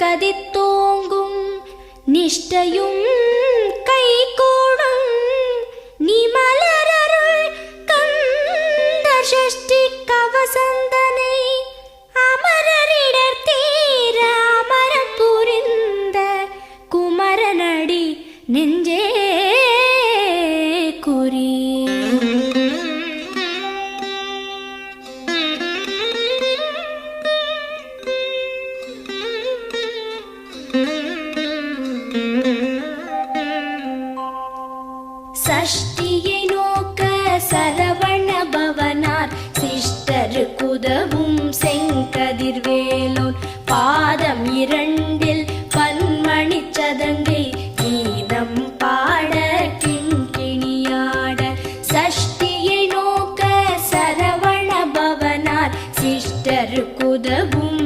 கதித்தோங்கும் நிஷ்டையும் கைகூடும் நிமலரருள் கந்த சஷ்டி கவசந்தனை அமரரிடர் தீர அமரம் புரிந்த குமரனடி நெஞ்சே குறி. சஷ்டியை நோக்க சரவண பவனார் சிஷ்டருக்குதவும் செங்கதிர்வேலோன் பாதம் இரண்டில் பன்மணி சதங்கை கீதம் பாட கிண்கிணியாட. சஷ்டியை நோக்க சரவண பவனார் சிஷ்டருக்குதவும்